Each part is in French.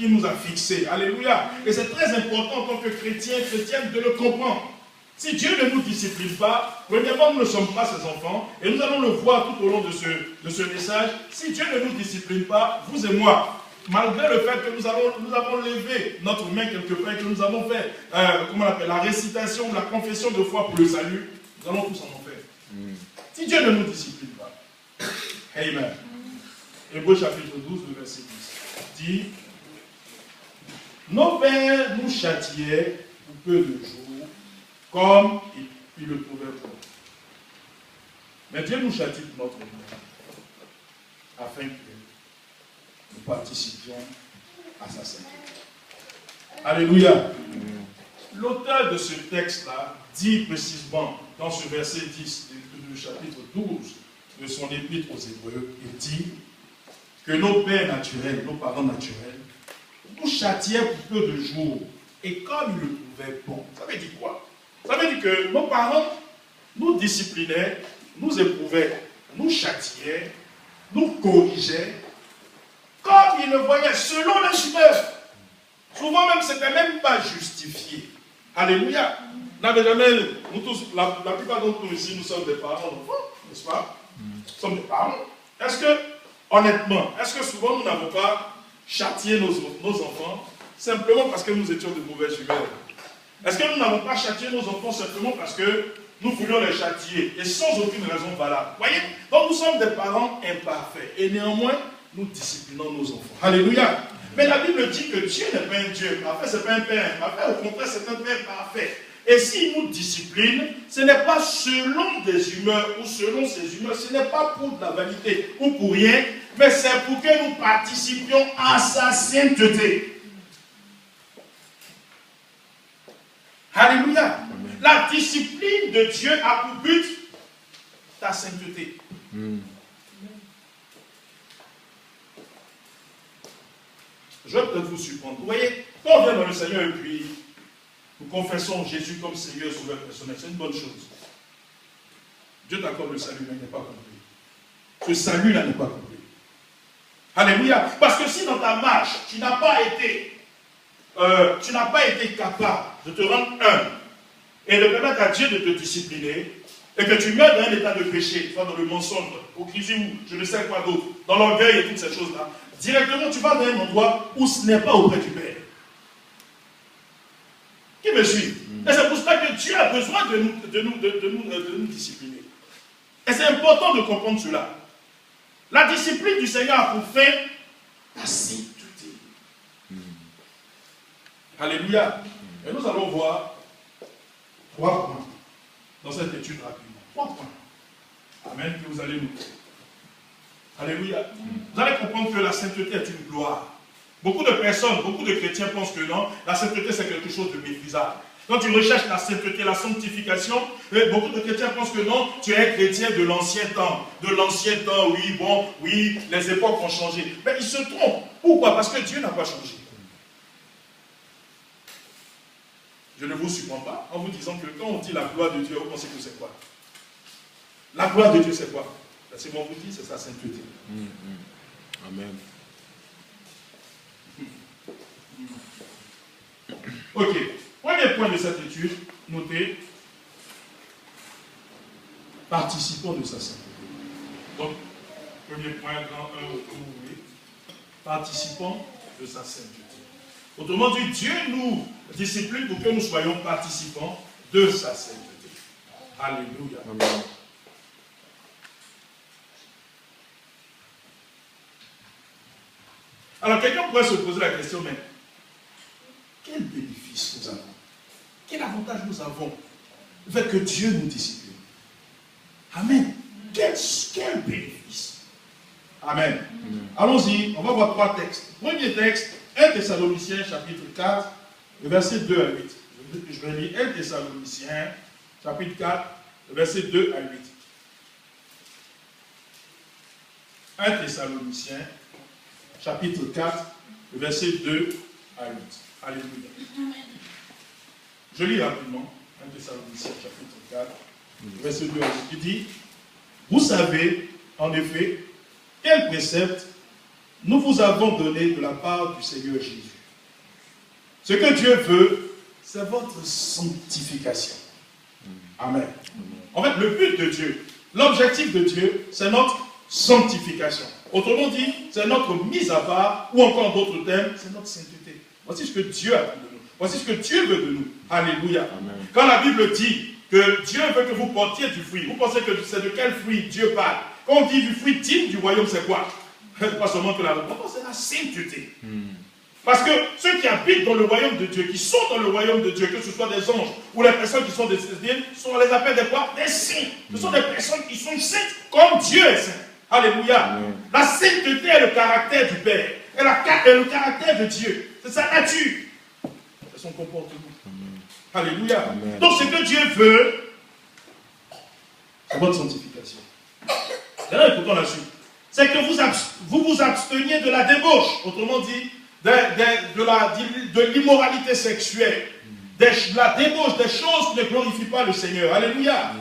qui nous a fixés. Alléluia. Et c'est très important en tant que chrétien, chrétienne, de le comprendre. Si Dieu ne nous discipline pas, premièrement, nous ne sommes pas ses enfants, et nous allons le voir tout au long de ce message. Si Dieu ne nous discipline pas, vous et moi, malgré le fait que nous avons levé notre main quelque part et que nous avons fait, comment on appelle, la récitation, la confession de foi pour le salut, nous allons tous en faire. Si Dieu ne nous discipline pas, Amen. Hébreux chapitre 12, le verset 10, dit, nos pères nous châtiaient pour peu de jours, comme ils le trouvaient bon. Mais Dieu nous châtie pour notre bien, afin que nous participions à sa sainteté. Alléluia. L'auteur de ce texte-là dit précisément dans ce verset 10 du chapitre 12 de son épître aux Hébreux, il dit que nos pères naturels, nos parents naturels, nous châtiaient pour peu de jours, et comme ils le trouvaient bon. Ça veut dire quoi? Ça veut dire que nos parents nous disciplinaient, nous éprouvaient, nous châtiaient, nous corrigeaient, comme ils le voyaient, selon leur humeur. Souvent même, ce n'était même pas justifié. Alléluia. Nous tous, la plupart d'entre nous ici, nous sommes des parents d'enfants, n'est-ce pas? Nous sommes des parents. Est-ce que, honnêtement, est-ce que souvent nous n'avons pas châtié nos enfants simplement parce que nous étions de mauvaise humeur? Est-ce que nous n'avons pas châtié nos enfants simplement parce que nous voulions les châtier et sans aucune raison valable? Voyez? Donc nous sommes des parents imparfaits et néanmoins nous disciplinons nos enfants. Alléluia. Mais la Bible dit que Dieu n'est pas un Dieu parfait, ce n'est pas un Père imparfait, au contraire c'est un Père parfait. Et s'il nous discipline, ce n'est pas selon des humeurs ou selon ses humeurs, ce n'est pas pour de la vanité ou pour rien, mais c'est pour que nous participions à sa sainteté. Alléluia. La discipline de Dieu a pour but ta sainteté. Je vais peut-être vous surprendre. Vous voyez, quand on vient dans le Seigneur et puis nous confessons Jésus comme Seigneur sauveur personnel, c'est une bonne chose. Dieu t'accorde le salut, mais il n'est pas compris. Ce salut-là n'est pas compris. Alléluia. Parce que si dans ta marche, tu n'as pas été capable de te rendre humble et de permettre à Dieu de te discipliner, et que tu meurs dans un état de péché, soit dans le mensonge, l'hypocrisie ou je ne sais quoi d'autre, dans l'orgueil et toutes ces choses-là, directement tu vas dans un endroit où ce n'est pas auprès du Père. Qui me suit? Et c'est pour cela que Dieu a besoin de nous discipliner. Et c'est important de comprendre cela. La discipline du Seigneur a pour fin la sainteté. Alléluia. Et nous allons voir 3 points dans cette étude rapidement. 3 points. Amen, que vous allez noter. Alléluia. Vous allez comprendre que la sainteté est une gloire. Beaucoup de personnes, beaucoup de chrétiens pensent que non, la sainteté c'est quelque chose de méprisable. Quand tu recherches la sainteté, la sanctification, beaucoup de chrétiens pensent que non, tu es un chrétien de l'ancien temps. De l'ancien temps, oui, bon, oui, les époques ont changé. Mais ils se trompent. Pourquoi? Parce que Dieu n'a pas changé. Je ne vous surprends pas en vous disant que quand on dit la gloire de Dieu, vous pensez que c'est quoi? La gloire de Dieu, c'est quoi? C'est bon, vous dit, c'est sa sainteté. Amen. Ok. Premier point de cette étude, notez, participons de sa sainteté. Donc, premier point, grand 1, comme vous voulez, participons de sa sainteté. Autrement dit, Dieu nous discipline pour que nous soyons participants de sa sainteté. Alléluia. Amen. Alors, quelqu'un pourrait se poser la question, mais quel bénéfice nous avons? Quel avantage nous avons le fait que Dieu nous discipline? Amen. Quel bénéfice? Amen. Allons-y, on va voir 3 textes. Premier texte, 1 Thessaloniciens, chapitre 4, le verset 2 à 8. Je vais lire 1 Thessaloniciens, chapitre 4, le verset 2 à 8. 1 Thessaloniciens, chapitre 4, le verset 2 à 8. Alléluia. Je lis rapidement 1 Thessaloniciens, chapitre 4, le verset 2 à 8. Il dit, vous savez, en effet, quel précepte nous vous avons donné de la part du Seigneur Jésus. Ce que Dieu veut, c'est votre sanctification. Amen. En fait, le but de Dieu, l'objectif de Dieu, c'est notre sanctification. Autrement dit, c'est notre mise à part, ou encore d'autres termes, c'est notre sainteté. Voici ce que Dieu attend de nous. Voici ce que Dieu veut de nous. Alléluia. Amen. Quand la Bible dit que Dieu veut que vous portiez du fruit, vous pensez que c'est de quel fruit Dieu parle? Quand on dit du fruit digne du royaume, c'est quoi? Pas seulement que la repentance, c'est la sainteté. Parce que ceux qui habitent dans le royaume de Dieu, qui sont dans le royaume de Dieu, que ce soit des anges ou les personnes qui sont décédées, on les appelle des quoi? Des saints. Ce sont des personnes qui sont saintes comme Dieu est saint. Alléluia. La sainteté est le caractère du Père. Et le caractère de Dieu. C'est sa nature. C'est son comportement. Alléluia. Amen. Donc ce que Dieu veut, c'est votre sanctification. Et là, écoutons la suite. C'est que vous vous absteniez de la débauche. Autrement dit, de l'immoralité sexuelle. De la débauche, des choses qui ne glorifient pas le Seigneur. Alléluia.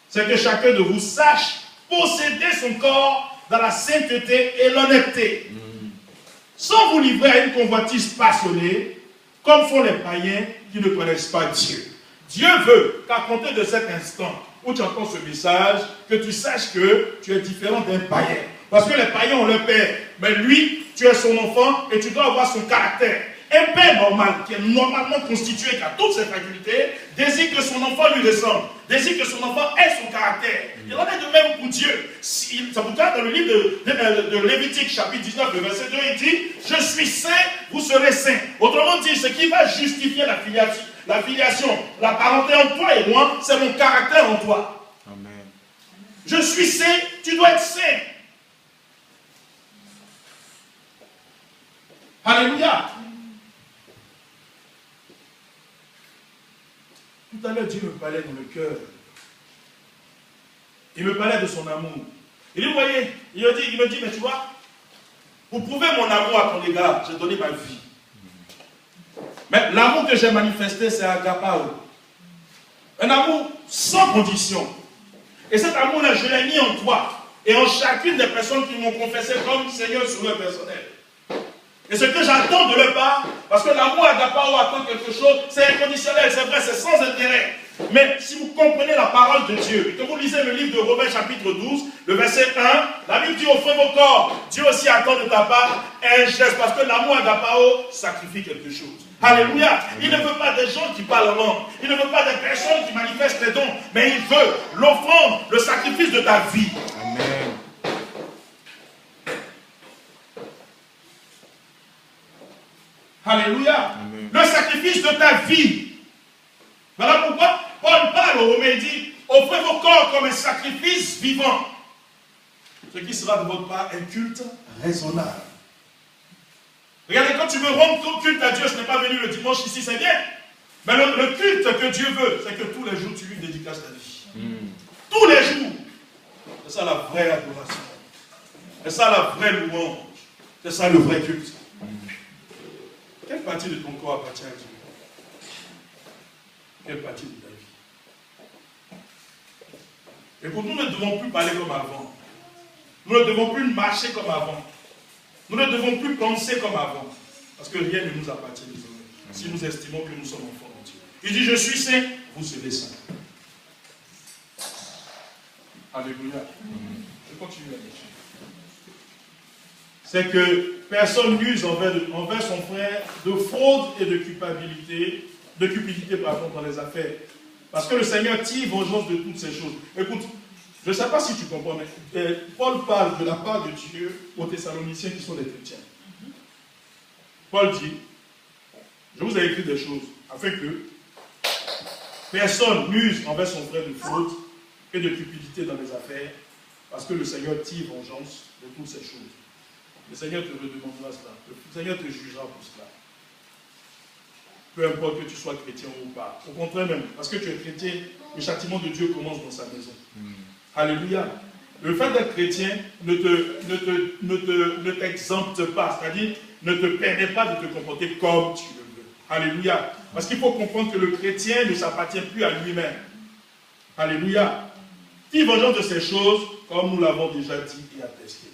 C'est que chacun de vous sache posséder son corps dans la sainteté et l'honnêteté. Sans vous livrer à une convoitise passionnée, comme font les païens qui ne connaissent pas Dieu. Dieu veut qu'à compter de cet instant où tu entends ce message, que tu saches que tu es différent d'un païen. Parce que les païens ont leur père, mais lui, tu es son enfant et tu dois avoir son caractère. Un père normal, qui est normalement constitué, qui a toutes ses facultés, désire que son enfant lui ressemble, désire que son enfant ait son caractère. Il en est de même pour Dieu. C'est pourquoi dans le livre de Lévitique, chapitre 19, le verset 2, il dit « Je suis saint, vous serez saints ». Autrement dit, ce qui va justifier la filiation, la parenté entre toi et moi, c'est mon caractère en toi. Amen. Je suis saint, tu dois être saint. Alléluia. Tout à l'heure, Dieu me parlait dans le cœur. Il me parlait de son amour. Il dit, vous voyez, il me dit, mais tu vois, pour prouver mon amour à ton égard, j'ai donné ma vie. Mais l'amour que j'ai manifesté, c'est agapao. Un amour sans condition. Et cet amour-là, je l'ai mis en toi. Et en chacune des personnes qui m'ont confessé comme Seigneur sur leur personnel. Et ce que j'attends de leur part, parce que l'amour agapao attend quelque chose, c'est inconditionnel, c'est vrai, c'est sans intérêt. Mais si vous comprenez la parole de Dieu, et que vous lisez le livre de Romains chapitre 12, le verset 1, la Bible dit offrez vos corps. Dieu aussi attend de ta part un geste, parce que l'amour agapao sacrifie quelque chose. Alléluia. Il ne veut pas des gens qui parlent en langue. Il ne veut pas des personnes qui manifestent les dons. Mais il veut l'offrande, le sacrifice de ta vie. Amen. Alléluia. Amen. Le sacrifice de ta vie. Voilà pourquoi Paul parle aux Romains, il dit, offrez vos corps comme un sacrifice vivant. Ce qui sera de votre part un culte raisonnable. Regardez, quand tu veux rendre ton culte à Dieu, ce n'est pas venu le dimanche ici, c'est bien. Mais le culte que Dieu veut, c'est que tous les jours, tu lui dédicaces ta vie. Tous les jours. C'est ça la vraie adoration. C'est ça la vraie louange. C'est ça le vrai culte. Quelle partie de ton corps appartient à Dieu? Quelle partie de ta vie? Et pour nous ne devons plus parler comme avant. Nous ne devons plus marcher comme avant. Nous ne devons plus penser comme avant. Parce que rien ne nous appartient désormais. Si nous estimons que nous sommes enfants de Dieu. Il dit, je suis saint, vous serez saints. Alléluia. Je continue la lecture. C'est que personne n'use envers son frère de fraude et de culpabilité, dans les affaires. Parce que le Seigneur tire vengeance de toutes ces choses. Écoute, je ne sais pas si tu comprends, mais Paul parle de la part de Dieu aux Thessaloniciens qui sont des chrétiens. Paul dit, je vous ai écrit des choses afin que personne n'use envers son frère de fraude et de cupidité dans les affaires, parce que le Seigneur tire vengeance de toutes ces choses. Le Seigneur te redemandera cela. Le Seigneur te jugera pour cela. Peu importe que tu sois chrétien ou pas. Au contraire même, parce que tu es chrétien, le châtiment de Dieu commence dans sa maison. Alléluia. Le fait d'être chrétien ne t'exempte pas, c'est-à-dire ne te permet pas de te comporter comme tu le veux. Alléluia. Parce qu'il faut comprendre que le chrétien ne s'appartient plus à lui-même. Alléluia. Qui vengeance de ces choses, comme nous l'avons déjà dit et attesté.